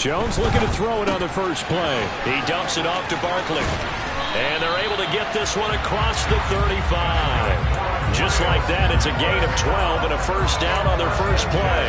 Jones looking to throw it on the first play. He dumps it off to Barkley. And they're able to get this one across the 35. Just like that, it's a gain of 12 and a first down on their first play.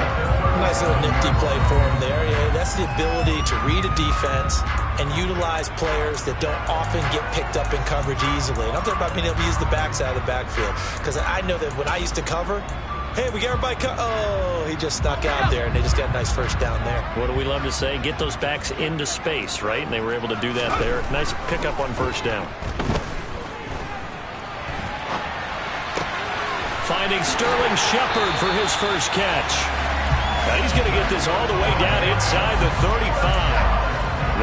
Nice little nifty play for him there. Yeah, that's the ability to read a defense and utilize players that don't often get picked up in coverage easily. And I'm talking about being able to use the backside of the backfield. Because I know that when I used to cover, hey, we got everybody oh, he just snuck out there, and they just got a nice first down there. What do we love to say? Get those backs into space, right? And they were able to do that there. Nice pickup on first down. Finding Sterling Shepard for his first catch. Now he's going to get this all the way down inside the 35.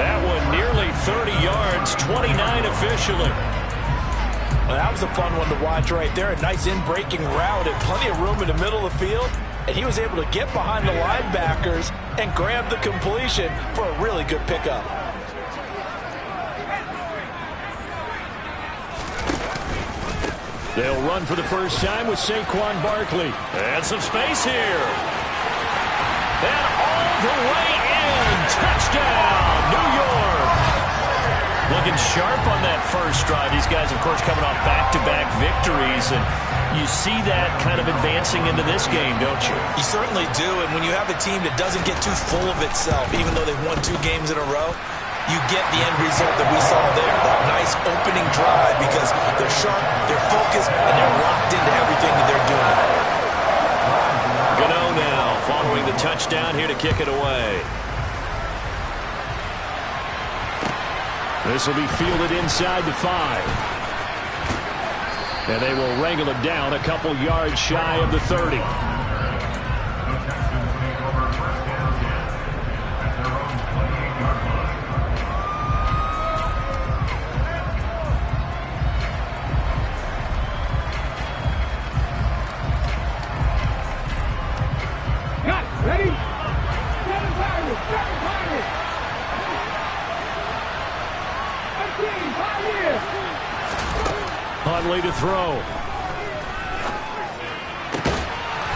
That one nearly 30 yards, 29 officially. Well, that was a fun one to watch right there. A nice in-breaking route and plenty of room in the middle of the field. And he was able to get behind the linebackers and grab the completion for a really good pickup. They'll run for the first time with Saquon Barkley. And some space here. And all the way in. Touchdown, New York. Looking sharp on that first drive. These guys, of course, coming off back-to-back victories. And you see that kind of advancing into this game, don't you? You certainly do. And when you have a team that doesn't get too full of itself, even though they've won 2 games in a row, you get the end result that we saw there. That nice opening drive because they're sharp, they're focused, and they're locked into everything that they're doing. Gano now following the touchdown here to kick it away. This will be fielded inside the 5. And they will wrangle it down a couple yards shy of the 30. Huntley to throw.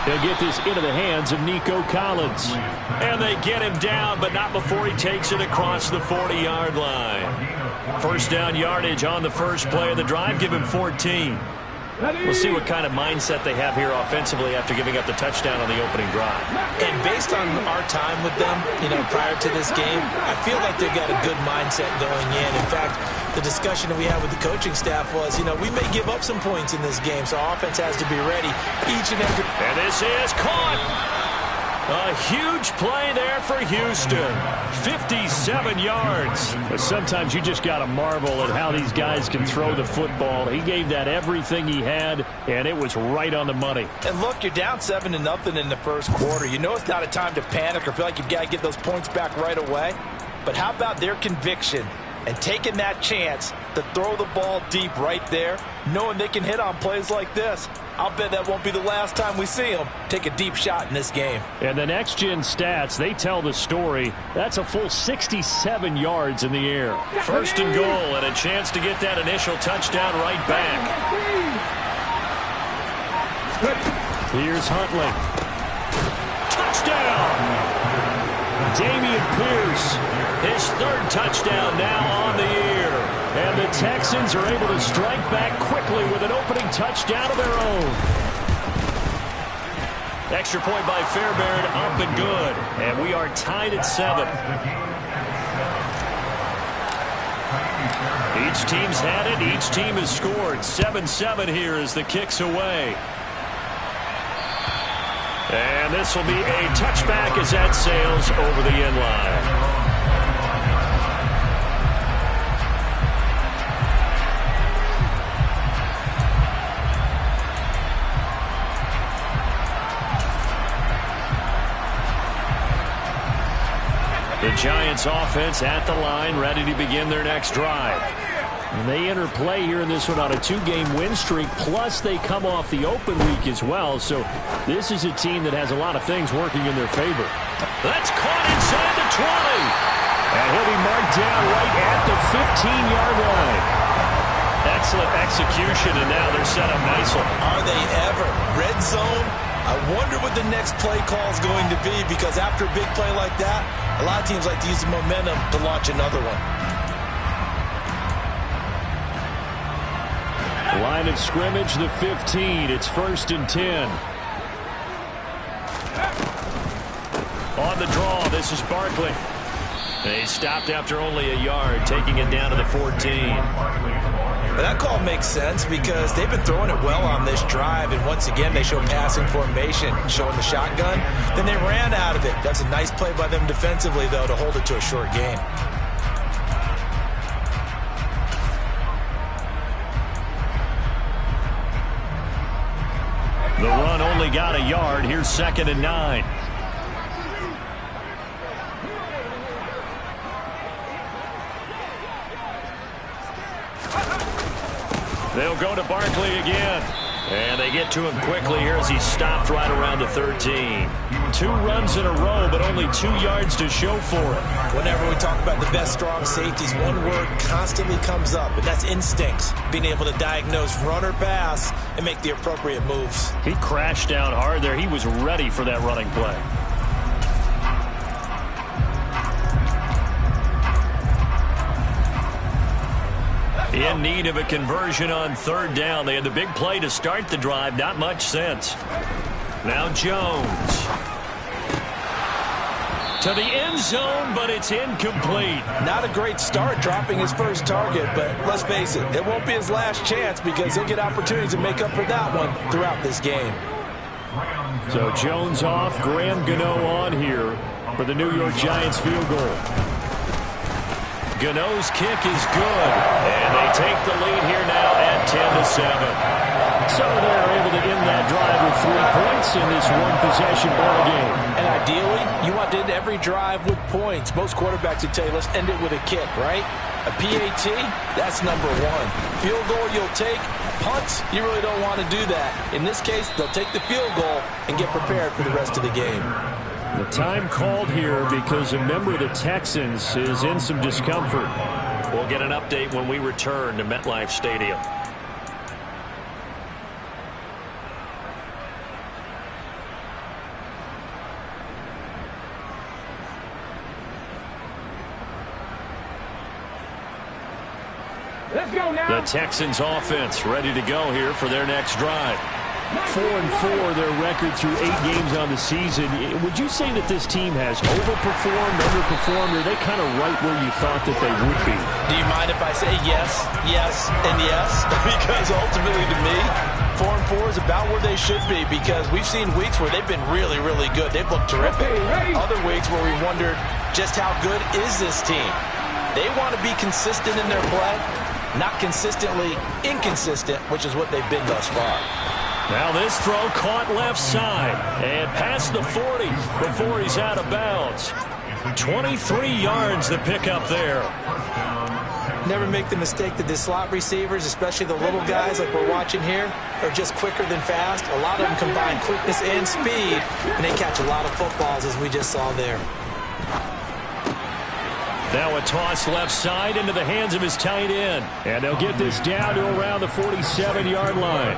They'll get this into the hands of Nico Collins. And they get him down, but not before he takes it across the 40-yard line. First down yardage on the first play of the drive. Give him 14. We'll see what kind of mindset they have here offensively after giving up the touchdown on the opening drive. And based on our time with them, prior to this game, I feel like they've got a good mindset going in. In fact, the discussion that we had with the coaching staff was, we may give up some points in this game, so our offense has to be ready each and every. And this is caught. A huge play there for Houston. 57 yards. But sometimes you just got to marvel at how these guys can throw the football. He gave that everything he had, and it was right on the money. And look, you're down 7-0 in the first quarter. You know it's not a time to panic or feel like you've got to get those points back right away. But how about their conviction and taking that chance to throw the ball deep right there, knowing they can hit on plays like this? I'll bet that won't be the last time we see them take a deep shot in this game. And the next-gen stats, they tell the story. That's a full 67 yards in the air. First and goal, and a chance to get that initial touchdown right back. Here's Huntley. Touchdown! Dameon Pierce, his 3rd touchdown now on the year. And the Texans are able to strike back quickly with an opening touchdown of their own. Extra point by Fairbairn, up and good. And we are tied at 7. Each team's had it. Each team has scored. 7-7 here as the kick's away. And this will be a touchback as that sails over the end line. The Giants offense at the line, ready to begin their next drive. And they enter play here in this one on a 2-game win streak, plus they come off the open week as well. So this is a team that has a lot of things working in their favor. That's caught inside the 20. And he'll be marked down right at the 15-yard line. Excellent execution, and now they're set up nicely. Are they ever? Red zone, I wonder what the next play call is going to be, because after a big play like that, a lot of teams like to use the momentum to launch another one. Line of scrimmage, the 15. It's 1st and 10. On the draw, this is Barkley. They stopped after only a yard, taking it down to the 14. But that call makes sense because they've been throwing it well on this drive, and once again they show passing formation, showing the shotgun. Then they ran out of it. That's a nice play by them defensively, though, to hold it to a short game. The run only got a yard. Here's 2nd and 9. They'll go to Barkley again. And they get to him quickly here as he stopped right around the 13. 2 runs in a row, but only 2 yards to show for it. Whenever we talk about the best strong safeties, one word constantly comes up, and that's instincts. Being able to diagnose run or pass and make the appropriate moves. He crashed down hard there. He was ready for that running play. In need of a conversion on 3rd down. They had the big play to start the drive. Not much sense. Now Jones. To the end zone, but it's incomplete. Not a great start dropping his first target, but let's face it, it won't be his last chance because he'll get opportunities to make up for that one throughout this game. So Jones off, Graham Gano on here for the New York Giants field goal. Gano's kick is good, and they take the lead here now at 10-7. So they're able to end that drive with 3 points in this one-possession ball game. And ideally, you want to end every drive with points. Most quarterbacks would tell you, let's end it with a kick, right? A PAT, that's number 1. Field goal you'll take. Punts, you really don't want to do that. In this case, they'll take the field goal and get prepared for the rest of the game. The time called here because a member of the Texans is in some discomfort. We'll get an update when we return to MetLife Stadium. Let's go now. The Texans offense ready to go here for their next drive. 4-4 their record through 8 games on the season. Would you say that this team has overperformed, underperformed, or are they kind of right where you thought that they would be? Do you mind if I say yes, yes, and yes? Because ultimately to me, 4-4 is about where they should be, because we've seen weeks where they've been really, really good. They've looked terrific. Other weeks where we wondered just how good is this team. They want to be consistent in their play, not consistently inconsistent, which is what they've been thus far. Now this throw caught left side and past the 40 before he's out of bounds. 23 yards to pick up there. Never make the mistake that the slot receivers, especially the little guys like we're watching here, are just quicker than fast. A lot of them combine quickness and speed, and they catch a lot of footballs, as we just saw there. Now a toss left side into the hands of his tight end. And they'll get this down to around the 47-yard line.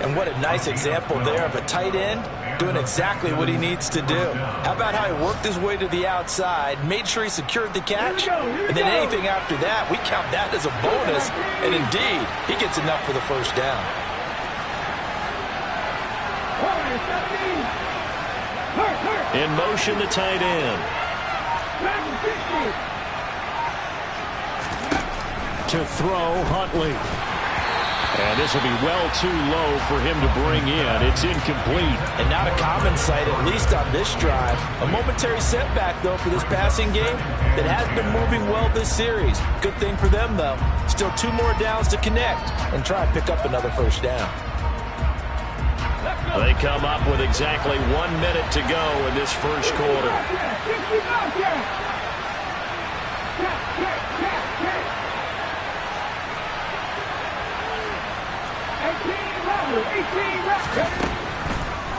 And what a nice example there of a tight end doing exactly what he needs to do. How about how he worked his way to the outside, made sure he secured the catch, and then anything after that, we count that as a bonus. And indeed, he gets enough for the first down. In motion, the tight end. To throw, Huntley. And this will be well too low for him to bring in. It's incomplete. And not a common sight, at least on this drive. A momentary setback, though, for this passing game that has been moving well this series. Good thing for them, though. Still 2 more downs to connect and try and pick up another first down. They come up with exactly 1 minute to go in this first quarter.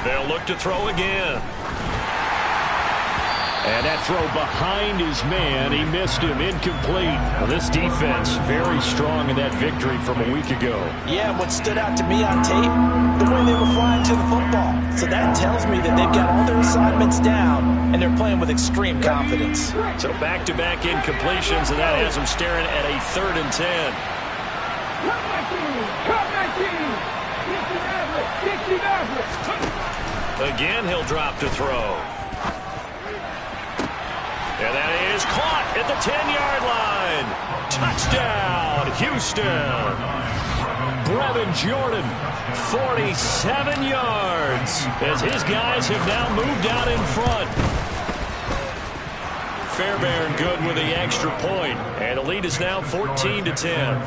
They'll look to throw again. And that throw behind his man, he missed him, incomplete. Well, this defense very strong in that victory from a week ago. Yeah, what stood out to me on tape, the way they were flying to the football. So that tells me that they've got all their assignments down, and they're playing with extreme confidence. So back-to-back incompletions, and that has them staring at a 3rd and 10. Again, he'll drop to throw. And that is caught at the 10-yard line. Touchdown, Houston. Brevin Jordan, 47 yards, as his guys have now moved out in front. Fairbairn good with the extra point, and the lead is now 14-10.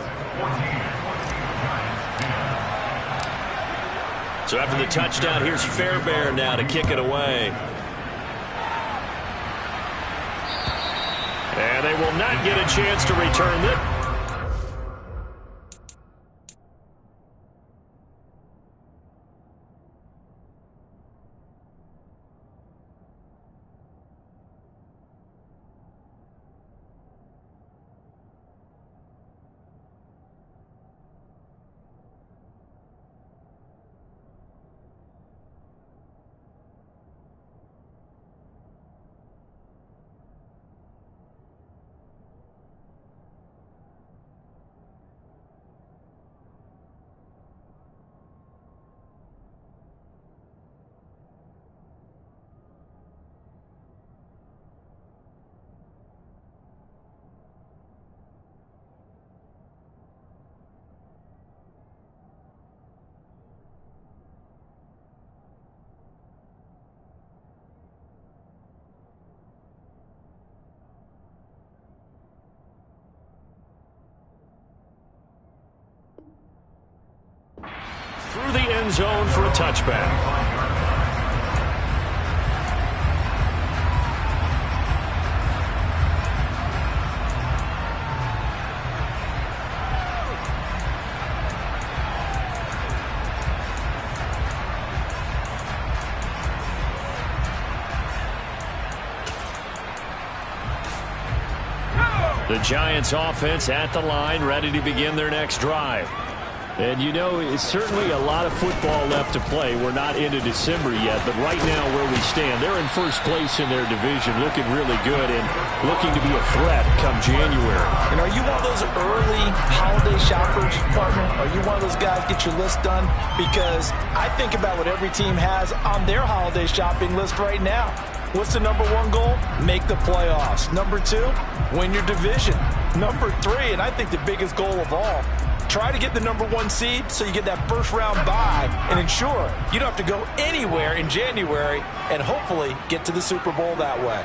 So after the touchdown, here's Fairbairn now to kick it away. And they will not get a chance to return it. Through the end zone for a touchback. The Giants offense at the line, ready to begin their next drive. And, you know, it's certainly a lot of football left to play. We're not into December yet, but right now where we stand, they're in first place in their division, looking really good and looking to be a threat come January. And are you one of those early holiday shoppers, partner? Are you one of those guys get your list done? Because I think about what every team has on their holiday shopping list right now. What's the number 1 goal? Make the playoffs. Number 2, win your division. Number 3, and I think the biggest goal of all, try to get the number 1 seed so you get that first round bye and ensure you don't have to go anywhere in January and hopefully get to the Super Bowl that way.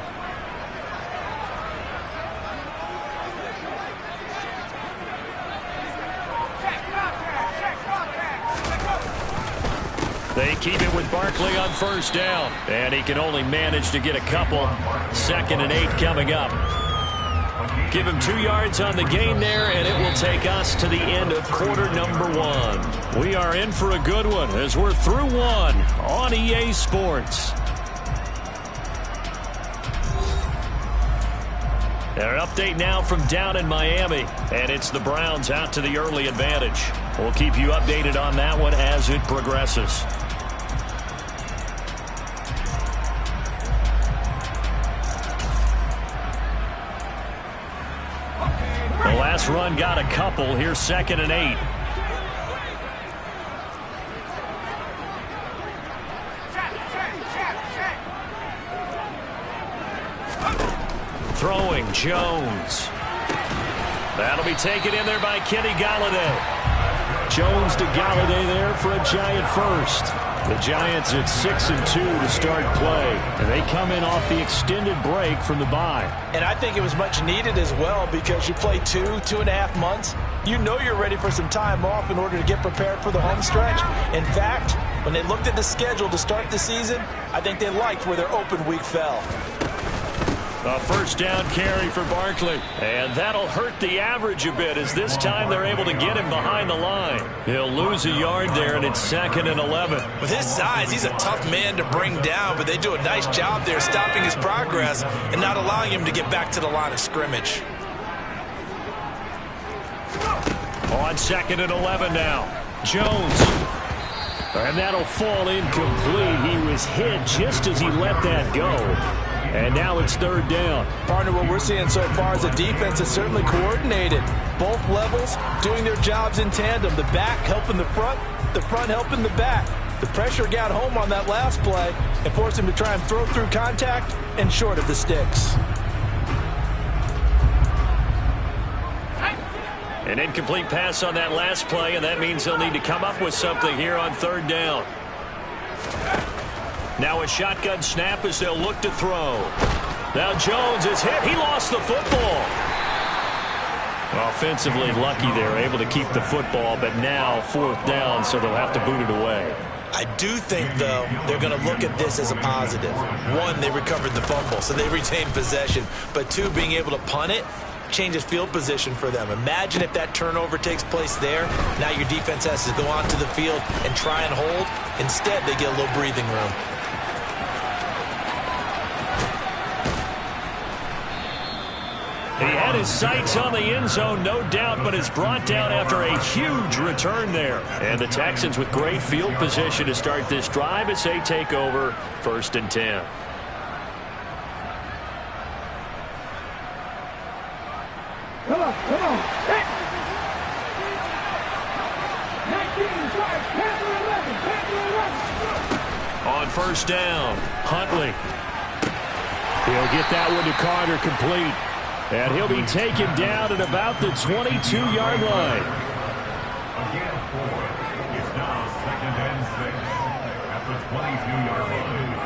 They keep it with Barkley on first down, and he can only manage to get a couple. 2nd and 8 coming up. Give him 2 yards on the gain there, and it will take us to the end of quarter number 1. We are in for a good one as we're through 1 on EA Sports. An update now from down in Miami, and it's the Browns out to the early advantage. We'll keep you updated on that one as it progresses. The last run got a couple. Here's 2nd and 8. Throwing Jones. That'll be taken in there by Kenny Golladay. Jones to Golladay there for a Giant first. The Giants at 6-2 to start play. And they come in off the extended break from the bye. And I think it was much needed as well because you play 2.5 months. You know you're ready for some time off in order to get prepared for the home stretch. In fact, when they looked at the schedule to start the season, I think they liked where their open week fell. A first down carry for Barkley. And that'll hurt the average a bit as this time they're able to get him behind the line. He'll lose a yard there, and it's 2nd and 11. With his size, he's a tough man to bring down, but they do a nice job there stopping his progress and not allowing him to get back to the line of scrimmage. On 2nd and 11 now. Jones. And that'll fall incomplete. He was hit just as he let that go. And now it's 3rd down. Partner, what we're seeing so far is the defense is certainly coordinated. Both levels doing their jobs in tandem. The back helping the front helping the back. The pressure got home on that last play and forced him to try and throw through contact and short of the sticks. An incomplete pass on that last play, and that means they'll need to come up with something here on 3rd down. Now a shotgun snap as they'll look to throw. Now Jones is hit. He lost the football. Offensively lucky they're able to keep the football, but now 4th down, so they'll have to boot it away. I do think, though, they're going to look at this as a positive. One, they recovered the fumble, so they retained possession. But two, being able to punt it changes field position for them. Imagine if that turnover takes place there. Now your defense has to go onto the field and try and hold. Instead, they get a little breathing room. He had his sights on the end zone, no doubt, but is brought down after a huge return there. And the Texans with great field position to start this drive as they take over 1st and 10. Come on. Hey. 19 yards, Panther 11. On 1st down, Huntley. He'll get that one to Carter complete. And he'll be taken down at about the 22-yard line. Again, it's now 2nd and 6 at the 22-yard line.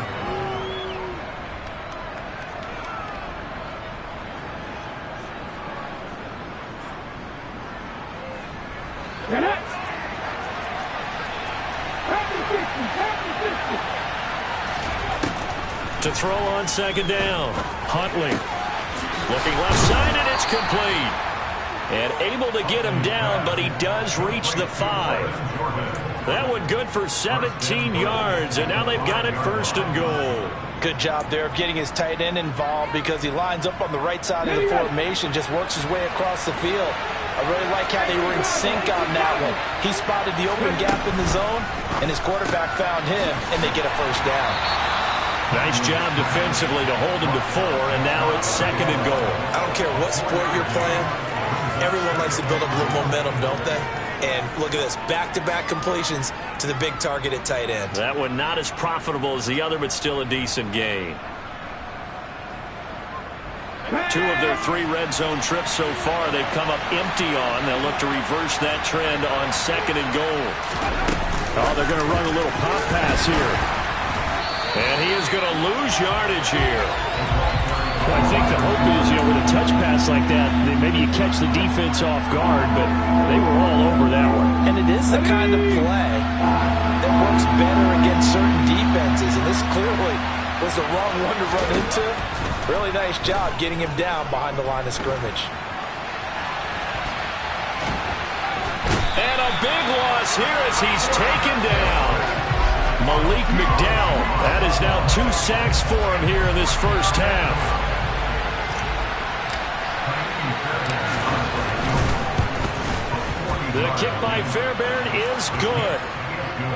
To throw on 2nd down, Huntley. Looking left side, and it's complete. And able to get him down, but he does reach the 5. That one good for 17 yards, and now they've got it 1st and goal. Good job there of getting his tight end involved because he lines up on the right side of the formation, just works his way across the field. I really like how they were in sync on that one. He spotted the open gap in the zone, and his quarterback found him, and they get a 1st down. Nice job defensively to hold him to 4, and now it's 2nd and goal. I don't care what sport you're playing. Everyone likes to build up a little momentum, don't they? And look at this, back-to-back completions to the big target at tight end. That one not as profitable as the other, but still a decent gain. 2 of their 3 red zone trips so far they've come up empty on. They'll look to reverse that trend on 2nd and goal. Oh, they're going to run a little pop pass here. And he is going to lose yardage here. Well, I think the hope is, with a touch pass like that, maybe you catch the defense off guard, but they were all over that one. And it is the kind of play that works better against certain defenses, and this clearly was the wrong one to run into. Really nice job getting him down behind the line of scrimmage. And a big loss here as he's taken down. Malik McDowell. That is now 2 sacks for him here in this first half. The kick by Fairbairn is good.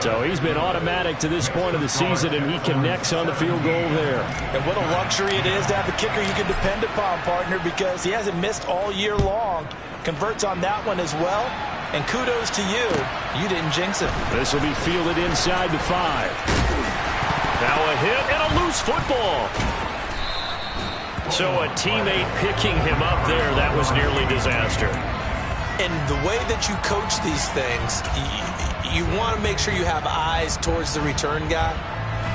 So he's been automatic to this point of the season, and he connects on the field goal there. And what a luxury it is to have a kicker you can depend upon, partner, because he hasn't missed all year long. Converts on that one as well. And kudos to you. You didn't jinx it. This will be fielded inside the 5. Now a hit and a loose football. So a teammate picking him up there, that was nearly disaster. And the way that you coach these things, you want to make sure you have eyes towards the return guy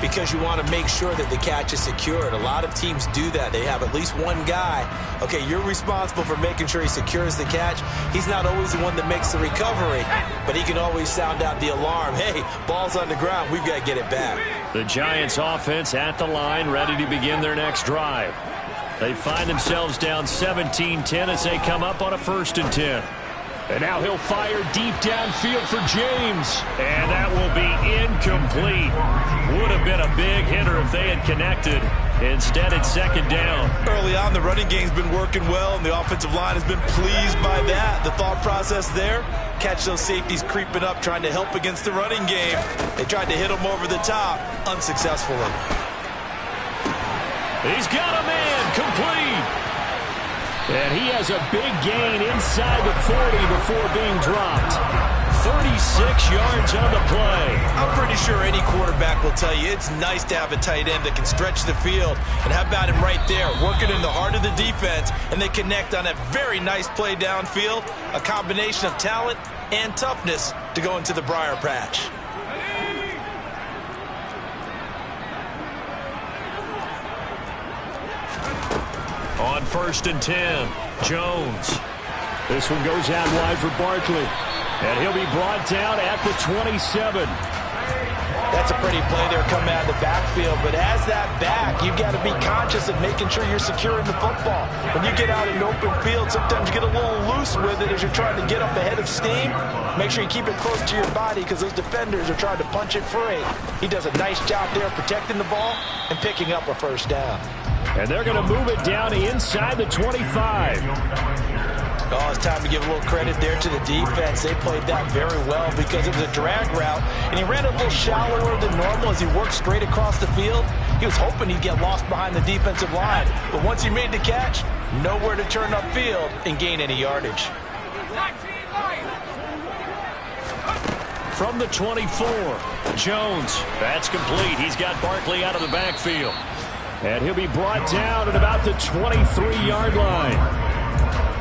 because you want to make sure that the catch is secured. A lot of teams do that. They have at least one guy. Okay, you're responsible for making sure he secures the catch. He's not always the one that makes the recovery, but he can always sound out the alarm. Hey, ball's on the ground. We've got to get it back. The Giants offense at the line, ready to begin their next drive. They find themselves down 17-10 as they come up on a 1st and 10. And now he'll fire deep downfield for James. And that will be incomplete. Would have been a big hitter if they had connected. Instead, it's 2nd down. Early on, the running game's been working well, and the offensive line has been pleased by that. The thought process there, catch those safeties creeping up, trying to help against the running game. They tried to hit them over the top, unsuccessfully. He's got a man, complete. And he has a big gain inside the 40 before being dropped. 36 yards on the play. I'm pretty sure any quarterback will tell you it's nice to have a tight end that can stretch the field. And how about him right there, working in the heart of the defense, and they connect on a very nice play downfield, a combination of talent and toughness to go into the briar patch. On 1st and 10, Jones. This one goes out wide for Barkley. And he'll be brought down at the 27. That's a pretty play there coming out of the backfield. But as that back, you've got to be conscious of making sure you're securing the football. When you get out in open field, sometimes you get a little loose with it as you're trying to get up ahead of steam. Make sure you keep it close to your body because those defenders are trying to punch it free. He does a nice job there protecting the ball and picking up a 1st down. And they're going to move it down inside the 25. Oh, it's time to give a little credit there to the defense. They played that very well because it was a drag route, and he ran a little shallower than normal as he worked straight across the field. He was hoping he'd get lost behind the defensive line, but once he made the catch, nowhere to turn upfield and gain any yardage. From the 24, Jones. That's complete. He's got Barkley out of the backfield. And he'll be brought down at about the 23-yard line.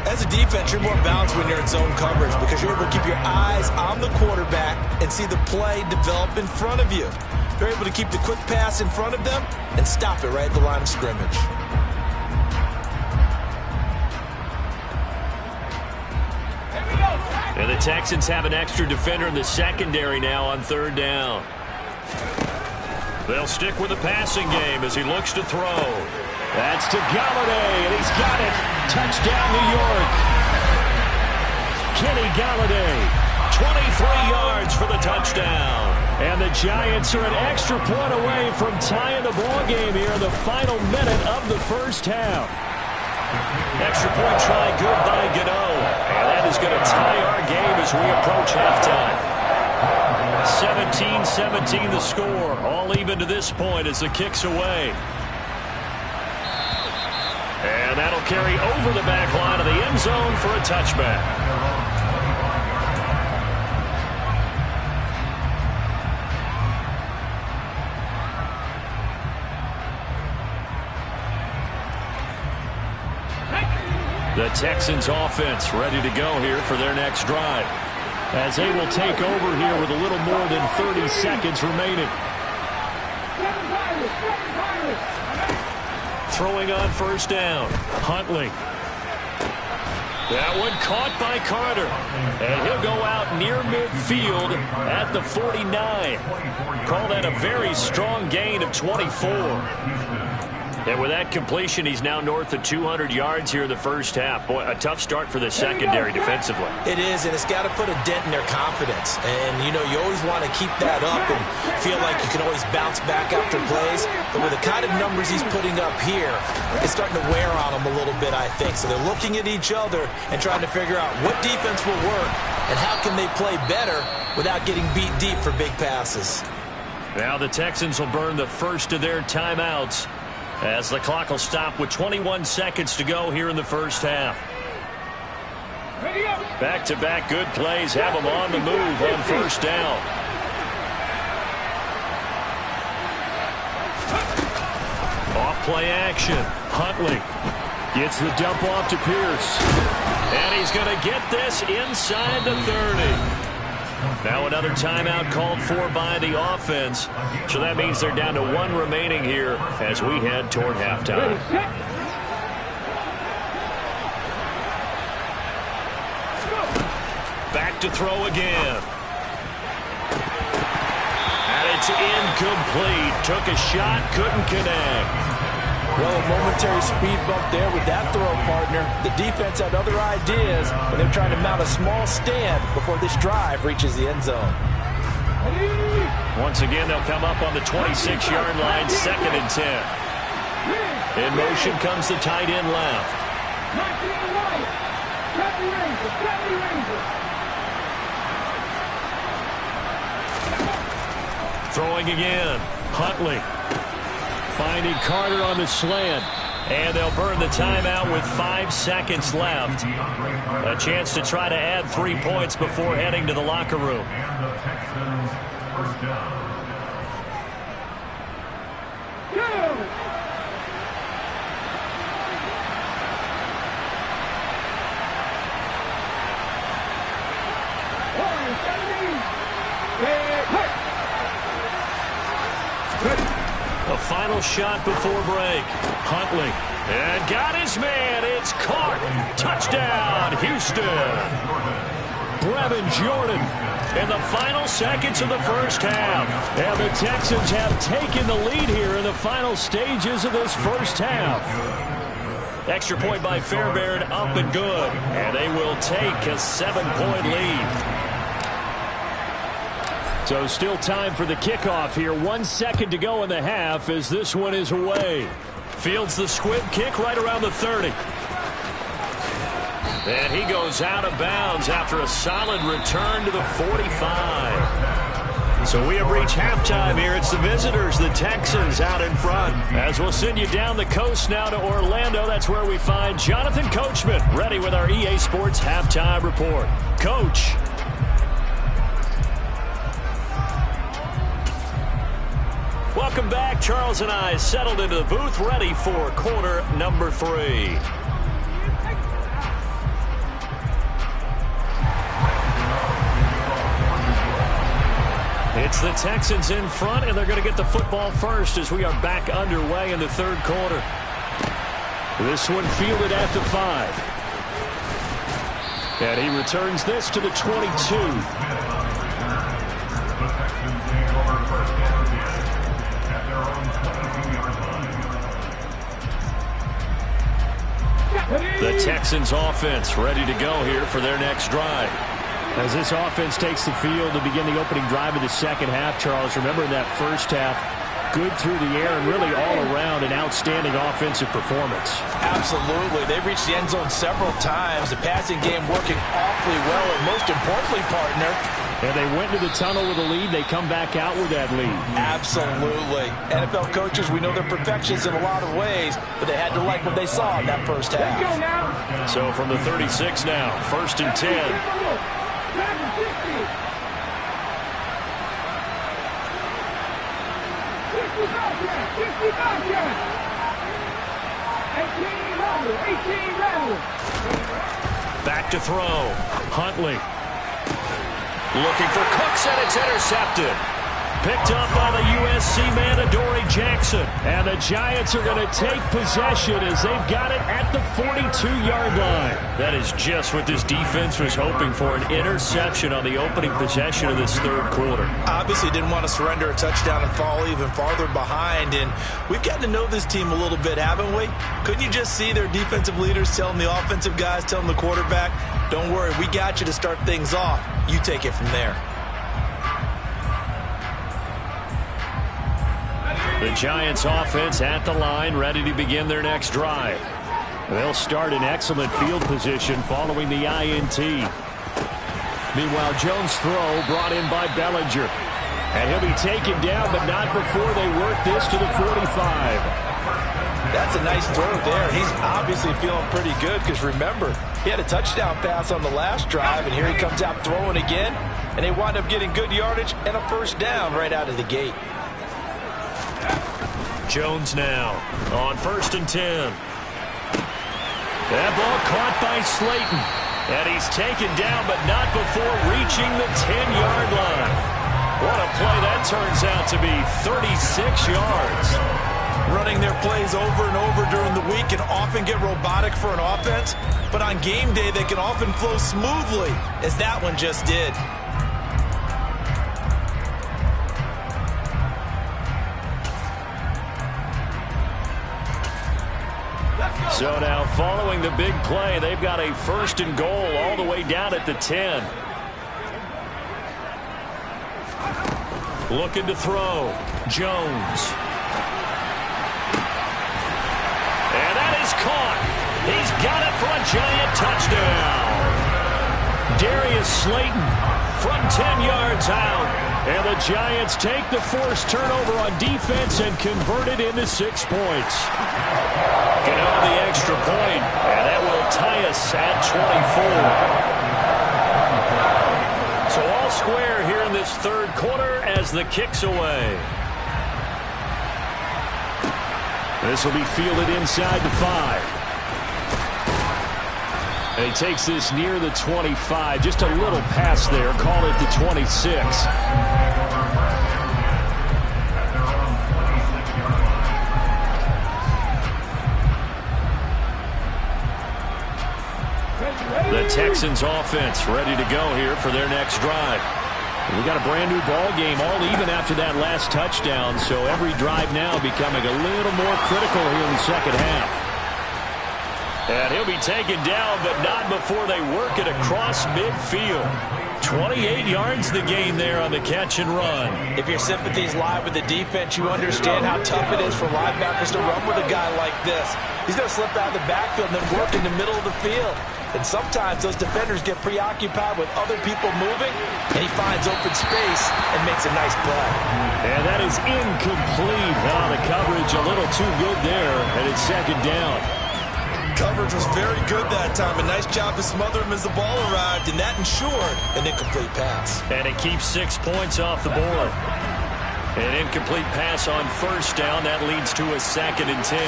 As a defense, you're more balanced when you're in zone coverage because you're able to keep your eyes on the quarterback and see the play develop in front of you. You're able to keep the quick pass in front of them and stop it right at the line of scrimmage. And the Texans have an extra defender in the secondary now on 3rd down. They'll stick with the passing game as he looks to throw. That's to Galladay, and he's got it. Touchdown, New York. Kenny Galladay, 23 yards for the touchdown. And the Giants are an extra point away from tying the ball game here in the final minute of the 1st half. Extra point try good by Gano. And that is going to tie our game as we approach halftime. 17-17 the score. All even to this point as the kick's away. And that'll carry over the back line of the end zone for a touchback. The Texans offense ready to go here for their next drive, as they will take over here with a little more than 30 seconds remaining. Throwing on 1st down, Huntley. That one caught by Carter. And he'll go out near midfield at the 49. Call that a very strong gain of 24. And with that completion, he's now north of 200 yards here in the 1st half. Boy, a tough start for the secondary defensively. It is, and it's got to put a dent in their confidence. And, you know, you always want to keep that up and feel like you can always bounce back after plays. But with the kind of numbers he's putting up here, it's starting to wear on them a little bit, I think. So they're looking at each other and trying to figure out what defense will work and how can they play better without getting beat deep for big passes. Now the Texans will burn the first of their timeouts, as the clock will stop with 21 seconds to go here in the 1st half. Back-to-back good plays have them on the move on 1st down. Off-play action. Huntley gets the dump off to Pierce. And he's going to get this inside the 30. Now another timeout called for by the offense. So that means they're down to 1 remaining here as we head toward halftime. Back to throw again. And it's incomplete. Took a shot, couldn't connect. Well, a momentary speed bump there with that throw, partner. The defense had other ideas, and they're trying to mount a small stand before this drive reaches the end zone. Once again, they'll come up on the 26-yard line, 2nd and 10. In motion comes the tight end left. Throwing again. Huntley finding Carter on the slant. And they'll burn the timeout with 5 seconds left. A chance to try to add 3 points before heading to the locker room. And the Texans first down. A final shot before break. Huntley. And got his man. It's caught. Touchdown, Houston. Brevin Jordan in the final seconds of the first half. And the Texans have taken the lead here in the final stages of this first half. Extra point by Fairbairn, up and good. And they will take a 7-point lead. So still time for the kickoff here. 1 second to go in the half as this one is away. Fields the squib kick right around the 30. And he goes out of bounds after a solid return to the 45. So we have reached halftime here. It's the visitors, the Texans, out in front. As we'll send you down the coast now to Orlando. That's where we find Jonathan Coachman ready with our EA Sports halftime report. Coach. Welcome back. Charles and I settled into the booth, ready for quarter number 3. It's the Texans in front, and they're going to get the football first as we are back underway in the third quarter. This one fielded at the 5. And he returns this to the 22. The Texans offense ready to go here for their next drive. As this offense takes the field to begin the opening drive of the second half, Charles, remember in that first half, good through the air and really all around an outstanding offensive performance. Absolutely. They've reached the end zone several times. The passing game working awfully well, and most importantly, partner, and they went into the tunnel with a lead. They come back out with that lead. Absolutely. NFL coaches, we know they're perfectionists in a lot of ways, but they had to like what they saw in that first half. So from the 36 now, 1st and 10. Back to throw. Huntley. Looking for Cooks, and it's intercepted. Picked up by the USC man, Adoree Jackson. And the Giants are going to take possession as they've got it at the 42-yard line. That is just what this defense was hoping for, an interception on the opening possession of this third quarter. Obviously didn't want to surrender a touchdown and fall even farther behind. And we've gotten to know this team a little bit, haven't we? Couldn't you just see their defensive leaders telling the offensive guys, telling the quarterback, don't worry, we got you to start things off. You take it from there. The Giants offense at the line, ready to begin their next drive. They'll start in excellent field position following the INT. Meanwhile, Jones' throw brought in by Bellinger. And he'll be taken down, but not before they work this to the 45. That's a nice throw there. He's obviously feeling pretty good because, remember, he had a touchdown pass on the last drive, and here he comes out throwing again, and they wind up getting good yardage and a first down right out of the gate. Jones now on 1st and 10. That ball caught by Slayton. And he's taken down, but not before reaching the 10-yard line. What a play that turns out to be, 36 yards. Running their plays over and over during the week can often get robotic for an offense, but on game day they can often flow smoothly, as that one just did. So now following the big play, they've got a 1st and goal all the way down at the 10. Looking to throw. Jones. And that is caught. He's got it for a giant touchdown. Darius Slayton from 10 yards out. And the Giants take the forced turnover on defense and convert it into 6 points. Get on the extra point, and that will tie us at 24. So all square here in this 3rd quarter as the kick's away. This will be fielded inside the 5. And he takes this near the 25. Just a little pass there. Call it the 26. The Texans offense ready to go here for their next drive. We got a brand new ball game, all even after that last touchdown. So every drive now becoming a little more critical here in the second half. And he'll be taken down, but not before they work it across midfield. 28 yards the gain there on the catch and run. If your sympathies lie with the defense, you understand how tough it is for linebackers to run with a guy like this. He's going to slip out of the backfield and then work in the middle of the field. And sometimes those defenders get preoccupied with other people moving, and he finds open space and makes a nice play. And that is incomplete. The coverage a little too good there, and it's second down. Coverage was very good that time. A nice job to smother him as the ball arrived, and that ensured an incomplete pass. And it keeps 6 points off the board. An incomplete pass on first down. That leads to a 2nd and 10.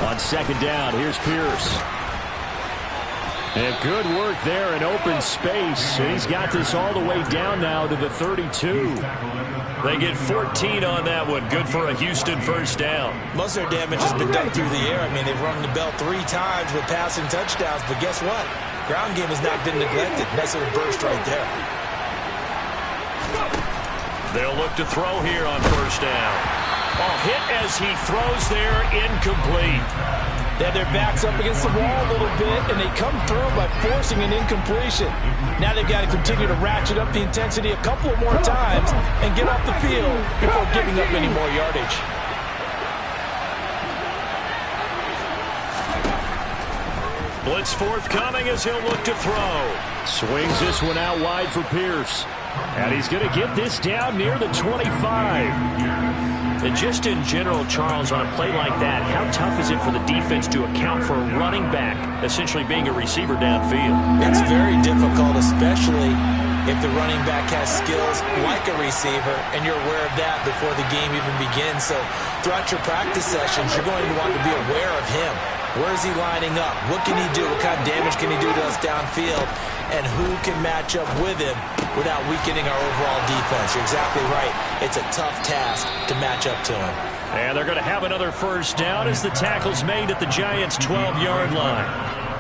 On second down, here's Pierce. And good work there in open space. And he's got this all the way down now to the 32. They get 14 on that one. Good for a Houston first down. Most of their damage has been done through the air. I mean, they've rung the bell 3 times with passing touchdowns. But guess what? Ground game has not been neglected. Nice little burst right there. They'll look to throw here on first down. Hit as he throws there, incomplete. They have their backs up against the wall a little bit, and they come through by forcing an incompletion. Now they've got to continue to ratchet up the intensity a couple of more times and get off the field before giving up any more yardage. Blitz forthcoming as he'll look to throw. Swings this one out wide for Pierce. And he's going to get this down near the 25. And just in general, Charles, on a play like that, how tough is it for the defense to account for a running back essentially being a receiver downfield? It's very difficult, especially if the running back has skills like a receiver, and you're aware of that before the game even begins. So throughout your practice sessions, you're going to want to be aware of him. Where is he lining up? What can he do? What kind of damage can he do to us downfield? And who can match up with him without weakening our overall defense? You're exactly right. It's a tough task to match up to him. And they're going to have another first down as the tackle's made at the Giants' 12-yard line.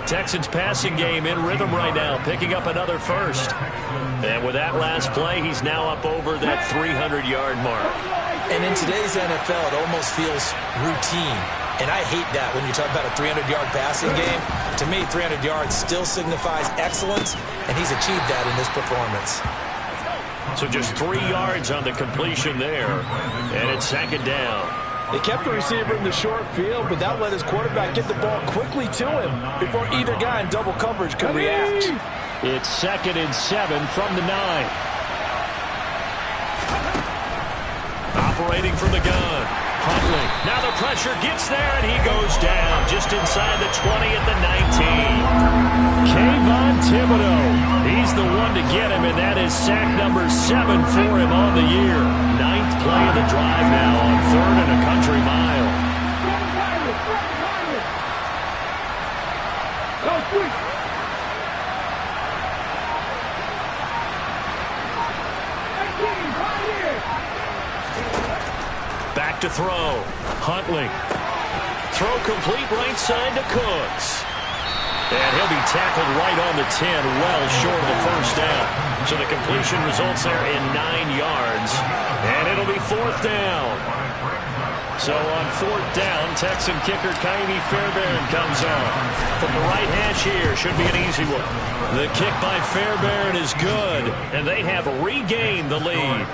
Texans passing game in rhythm right now, picking up another first. And with that last play, he's now up over that 300-yard mark. And in today's NFL, it almost feels routine. And I hate that when you talk about a 300-yard passing game. To me, 300 yards still signifies excellence, and he's achieved that in this performance. So just 3 yards on the completion there, and it's second down. They kept the receiver in the short field, but that let his quarterback get the ball quickly to him before either guy in double coverage could react. It's 2nd and 7 from the 9. Operating from the gun. Huntley. Now the pressure gets there, and he goes down just inside the 20 at the 19. Kayvon Thibodeaux. He's the one to get him, and that is sack number 7 for him on the year. 9th play of the drive now on 3rd and a country mile. Back to throw. Huntley. Throw complete right side to Cooks. And he'll be tackled right on the 10, well short of the first down. So the completion results there in 9 yards. And it'll be 4th down. So on 4th down, Texan kicker Ka'imi Fairbairn comes on. From the right hash here, should be an easy one. The kick by Fairbairn is good, and they have regained the lead.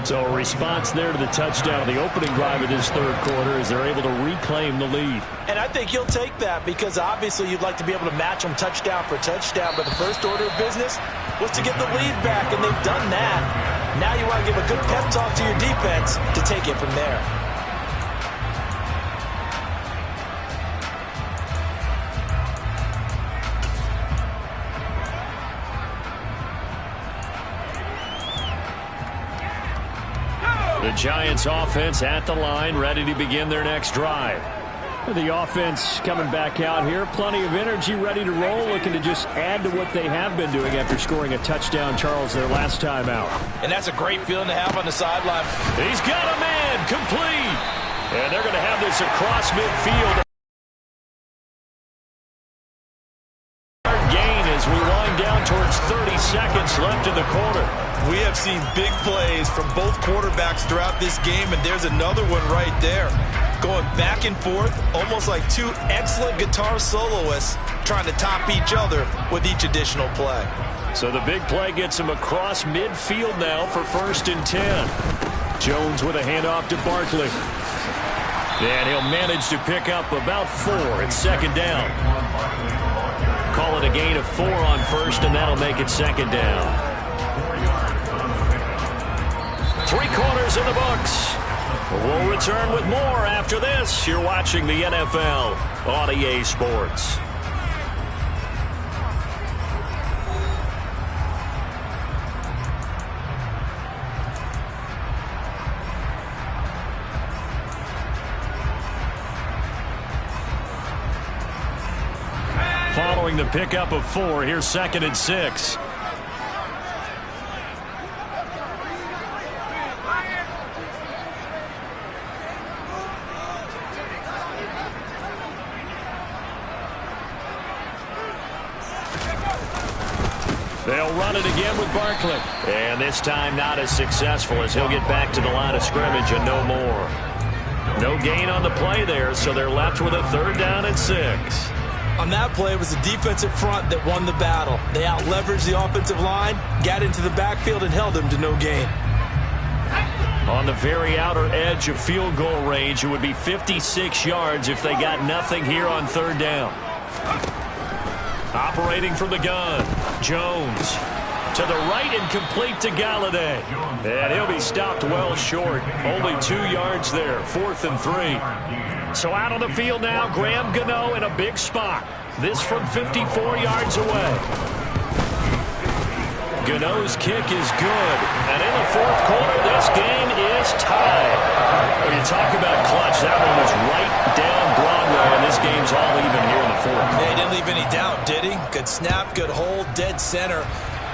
So a response there to the touchdown of the opening drive of this third quarter as they're able to reclaim the lead. And I think you'll take that because obviously you'd like to be able to match them touchdown for touchdown, but the first order of business was to get the lead back, and they've done that. Now you want to give a good pep talk to your defense to take it from there. The Giants offense at the line, ready to begin their next drive. The offense coming back out here, plenty of energy, ready to roll, looking to just add to what they have been doing after scoring a touchdown, Charles, their last time out. And that's a great feeling to have on the sideline. He's got a man, complete. And they're going to have this across midfield. Gain as we wind down towards 30 seconds left in the quarter. We have seen big plays from both quarterbacks throughout this game, and there's another one right there. Going back and forth, almost like two excellent guitar soloists trying to top each other with each additional play. So the big play gets him across midfield now for 1st and 10. Jones with a handoff to Barkley. And he'll manage to pick up about 4 at 2nd down. Call it a gain of 4 on 1st, and that'll make it 2nd down. 3 quarters in the books. We'll return with more after this. You're watching the NFL on EA Sports. Following the pickup of 4, here's 2nd and 6. They'll run it again with Barkley. And this time not as successful as he'll get back to the line of scrimmage and no more. No gain on the play there, so they're left with a 3rd down and 6. On that play, it was the defensive front that won the battle. They out-leveraged the offensive line, got into the backfield, and held them to no gain. On the very outer edge of field goal range, it would be 56 yards if they got nothing here on 3rd down. Operating from the gun, Jones to the right and complete to Galladay. And he'll be stopped well short. Only 2 yards there, 4th and 3. So out on the field now, Graham Gano in a big spot. This from 54 yards away. Gano's kick is good. And in the 4th quarter, this game is tied. When you talk about clutch, that one was right down Broadway, and this game's all even here in the 4th. Yeah, he didn't leave any doubt, did he? Good snap, good hold, dead center.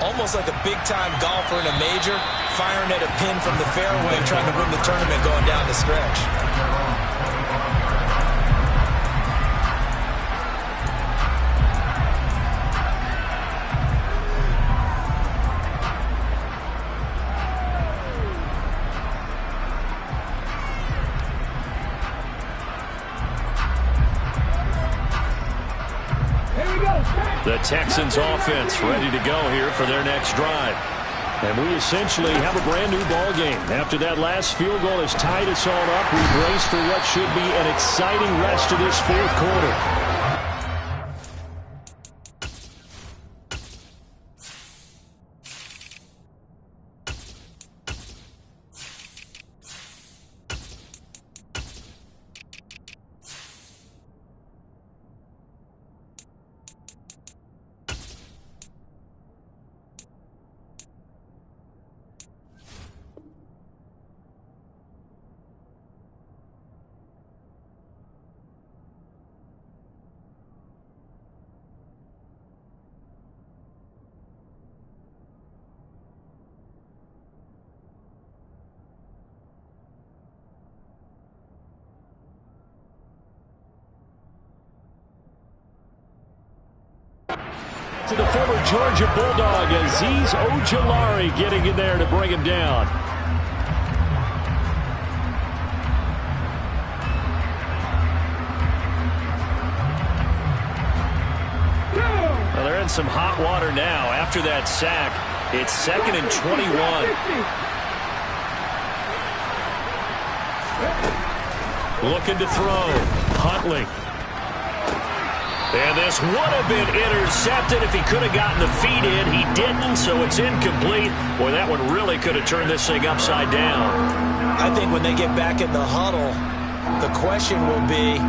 Almost like a big-time golfer in a major, firing at a pin from the fairway, trying to win the tournament going down the stretch. The Texans offense ready to go here for their next drive. And we essentially have a brand new ball game. After that last field goal has tied us all up, we brace for what should be an exciting rest of this 4th quarter. To the former Georgia Bulldog, Azeez Ojulari getting in there to bring him down. some hot water now after that sack. It's 2nd and 21. Looking to throw. Huntley. And this would have been intercepted if he could have gotten the feet in. He didn't, so it's incomplete. Boy, that one really could have turned this thing upside down. I think when they get back in the huddle, the question will be,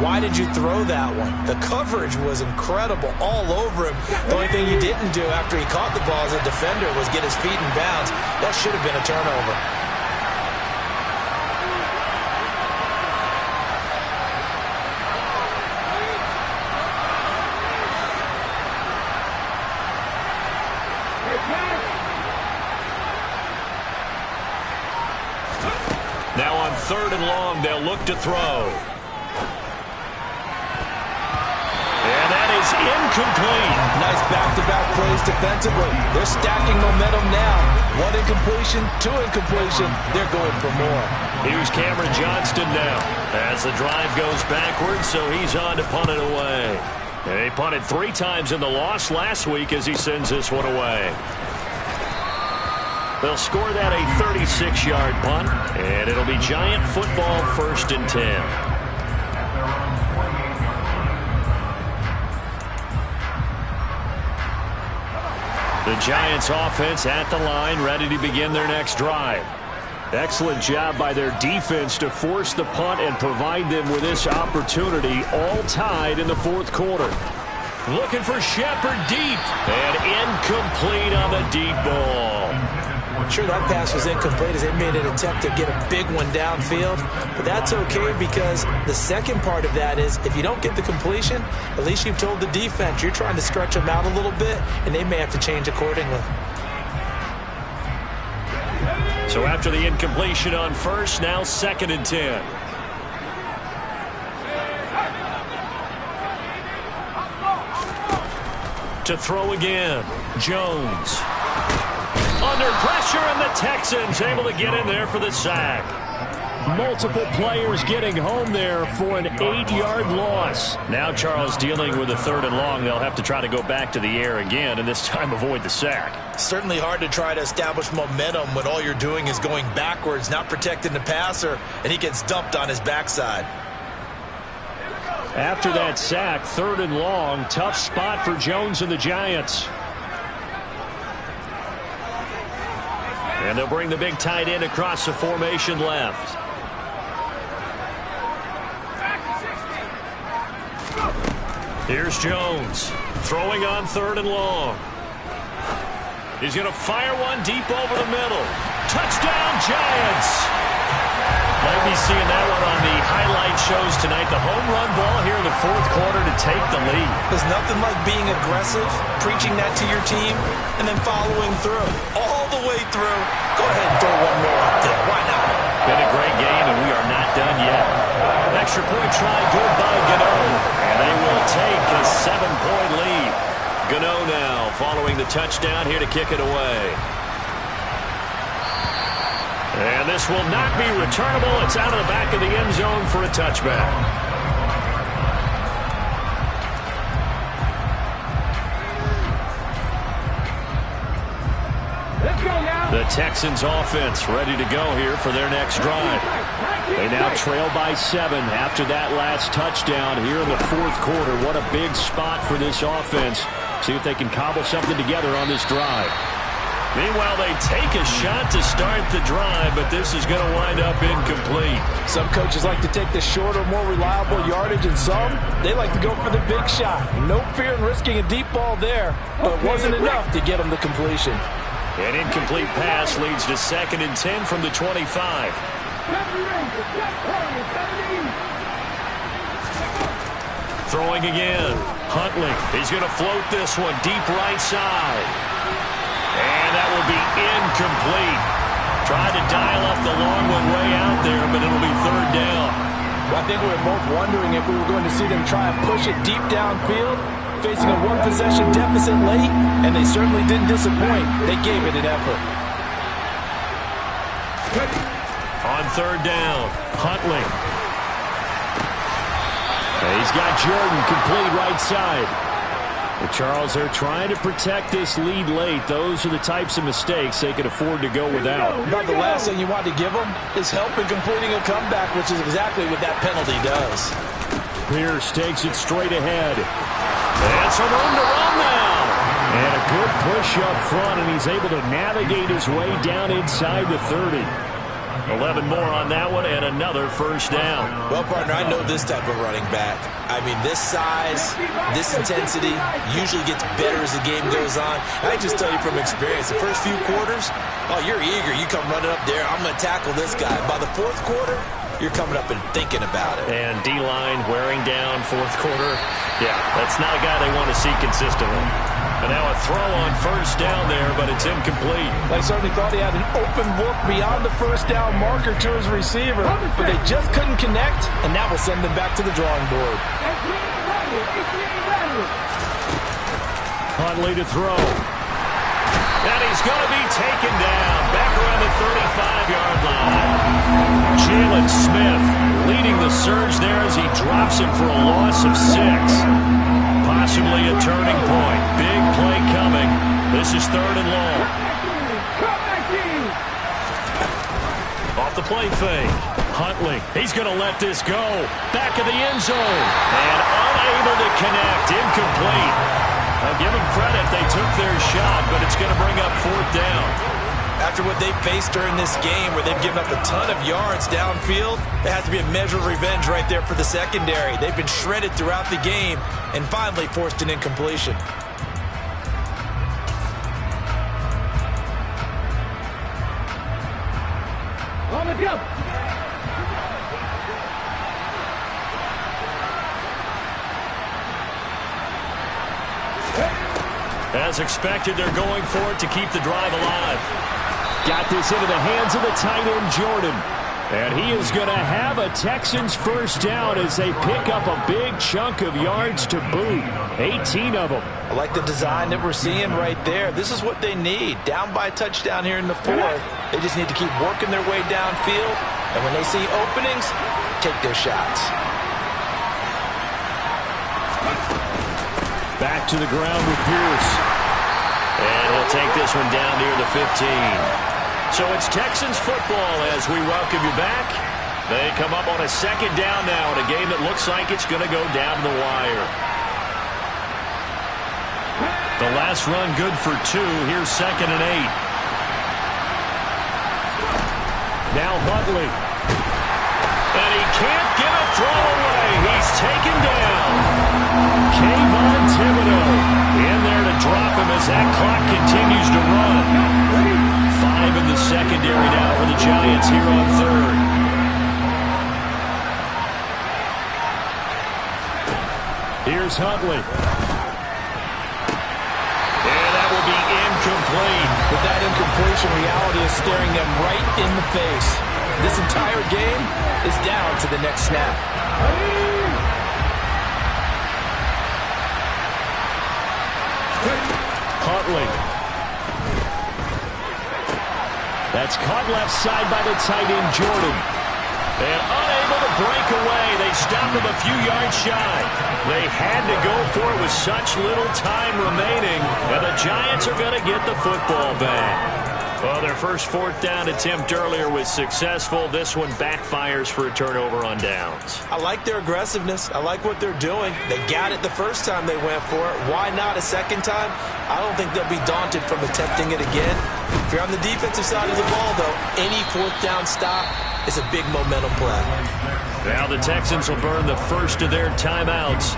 why did you throw that one? The coverage was incredible all over him. The only thing he didn't do after he caught the ball as a defender was get his feet in bounds. That should have been a turnover. Now on 3rd and long, they'll look to throw. And that is incomplete. Nice back-to-back plays defensively. They're stacking momentum now. 1 incompletion, 2 incompletion. They're going for more. Here's Cameron Johnston now as the drive goes backwards, so he's on to punt it away. And he punted 3 times in the loss last week as he sends this one away. They'll score that a 36-yard punt, and it'll be Giant football 1st and 10. The Giants offense at the line, ready to begin their next drive. Excellent job by their defense to force the punt and provide them with this opportunity, all tied in the 4th quarter. Looking for Shepard deep, and incomplete on the deep ball. Sure, that pass was incomplete as they made an attempt to get a big one downfield, but that's okay because the second part of that is if you don't get the completion, at least you've told the defense you're trying to stretch them out a little bit, and they may have to change accordingly. So after the incompletion on 1st, now 2nd and 10. To throw again, Jones. Under pressure, and the Texans able to get in there for the sack. Multiple players getting home there for an 8-yard loss. Now Charles dealing with a 3rd and long. They'll have to try to go back to the air again, and this time avoid the sack. Certainly hard to try to establish momentum when all you're doing is going backwards, not protecting the passer, and he gets dumped on his backside. After that sack, 3rd and long, tough spot for Jones and the Giants. And they'll bring the big tight end across the formation left. Here's Jones throwing on 3rd and long. He's going to fire one deep over the middle. Touchdown, Giants! Might be seeing that one on the highlight shows tonight. The home run ball here in the 4th quarter to take the lead. There's nothing like being aggressive, preaching that to your team, and then following through. All the way through. Go ahead and throw one more up there. Why not? Been a great game, and we are not done yet. Extra point try good by Gano. And they will take a 7-point lead. Gano now following the touchdown here to kick it away. And this will not be returnable. It's out of the back of the end zone for a touchback. The Texans offense ready to go here for their next drive. They now trail by 7 after that last touchdown here in the 4th quarter. What a big spot for this offense. See if they can cobble something together on this drive. Meanwhile, they take a shot to start the drive, but this is going to wind up incomplete. Some coaches like to take the shorter, more reliable yardage, and some, they like to go for the big shot. No fear in risking a deep ball there, but it wasn't enough to get them the completion. An incomplete pass leads to 2nd and 10 from the 25. Throwing again. Huntley. He's going to float this one deep right side. And that will be incomplete. Tried to dial up the long one way out there, but it'll be 3rd down. Well, I think we were both wondering if we were going to see them try and push it deep downfield, facing a 1-possession deficit late, and they certainly didn't disappoint. They gave it an effort. On 3rd down, Huntley. He's got Jordan complete right side. Well, Charles, they're trying to protect this lead late. Those are the types of mistakes they can afford to go without. About the last thing you want to give them is help in completing a comeback, which is exactly what that penalty does. Pierce takes it straight ahead. And some room to run now. And a good push up front, and he's able to navigate his way down inside the 30. 11 more on that one, and another first down. Well, partner, I know this type of running back. I mean, this size, this intensity usually gets better as the game goes on. And I just tell you from experience, the first few quarters, oh, you're eager. You come running up there, I'm going to tackle this guy. By the fourth quarter, you're coming up and thinking about it. And D-line wearing down fourth quarter. Yeah, that's not a guy they want to see consistently. And now a throw on first down there, but it's incomplete. They certainly thought he had an open look beyond the first down marker to his receiver, but they just couldn't connect, and that will send them back to the drawing board. Huntley to throw. And he's going to be taken down back around the 35-yard line. Jalen Smith leading the surge there as he drops him for a loss of 6. Possibly a turning point. Big play coming. This is 3rd and long. Off the play fake. Huntley, he's going to let this go. Back of the end zone. And unable to connect. Incomplete. I'll give them credit. They took their shot, but it's going to bring up 4th down. After what they've faced during this game where they've given up a ton of yards downfield, there has to be a measure of revenge right there for the secondary. They've been shredded throughout the game and finally forced an incompletion. On the jump. As expected, they're going for it to keep the drive alive. Got this into the hands of the tight end, Jordan. And he is going to have a Texans first down as they pick up a big chunk of yards to boot. 18 of them. I like the design that we're seeing right there. This is what they need. Down by a touchdown here in the 4th. They just need to keep working their way downfield. And when they see openings, take their shots. Back to the ground with Pierce. And he'll take this one down near the 15. So it's Texans football as we welcome you back. They come up on a 2nd down now in a game that looks like it's going to go down the wire. The last run good for 2. Here's 2nd and 8. Now Huntley. And he can't get a throw away. He's taken down. Kayvon Thibodeaux in there to drop him as that clock continues to run. 5 in the secondary now for the Giants here on 3rd. Here's Huntley. And that will be incomplete. But that incompletion reality is staring them right in the face. This entire game is down to the next snap. Huntley. That's caught left side by the tight end, Jordan. And unable to break away. They stopped him a few yards shy. They had to go for it with such little time remaining. And the Giants are going to get the football back. Well, their first 4th down attempt earlier was successful. This one backfires for a turnover on downs. I like their aggressiveness. I like what they're doing. They got it the first time they went for it. Why not a second time? I don't think they'll be daunted from attempting it again. If you're on the defensive side of the ball, though, any 4th down stop is a big momentum play. Now the Texans will burn the first of their timeouts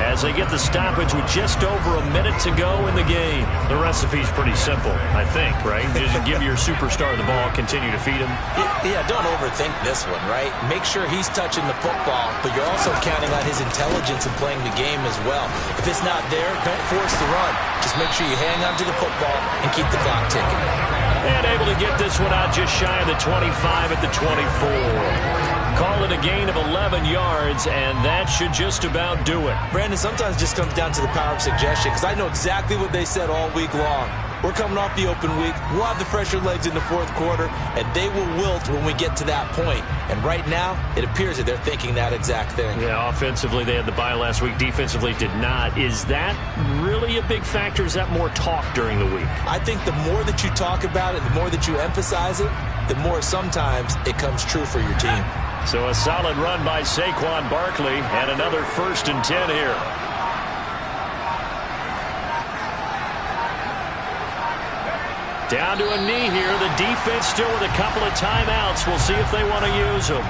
as they get the stoppage with just over a minute to go in the game. The recipe's pretty simple, I think, right? Just give your superstar the ball, continue to feed him. Yeah, don't overthink this one, right? Make sure he's touching the football, but you're also counting on his intelligence in playing the game as well. If it's not there, don't force the run. Just make sure you hang on to the football and keep the clock ticking. And able to get this one out just shy of the 25 at the 24. call it a gain of 11 yards, and that should just about do it. Brandon, sometimes it just comes down to the power of suggestion, because I know exactly what they said all week long. We're coming off the open week. We'll have the fresher legs in the fourth quarter, and they will wilt when we get to that point. And right now, it appears that they're thinking that exact thing. Yeah, offensively, they had the bye last week. Defensively, did not. Is that really a big factor? Is that more talk during the week? I think the more that you talk about it, the more that you emphasize it, the more sometimes it comes true for your team. So a solid run by Saquon Barkley, and another 1st and 10 here. Down to a knee here. The defense still with a couple of timeouts. We'll see if they want to use them.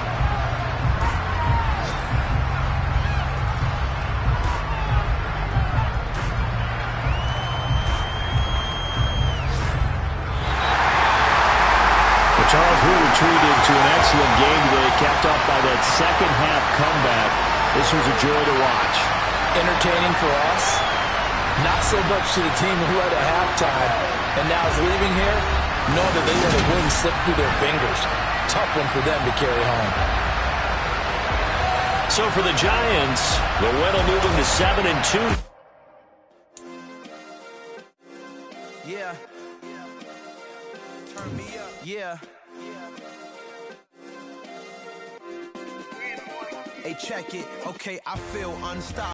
Charles, we retreated to an excellent game today, capped off by that second-half comeback. This was a joy to watch. Entertaining for us, not so much to the team who led at halftime and now is leaving here, knowing that they let a win slip through their fingers. Tough one for them to carry home. So for the Giants, the win will move them to 7-2. Yeah. Turn me up. Yeah. Hey, check it. Okay, I feel unstoppable.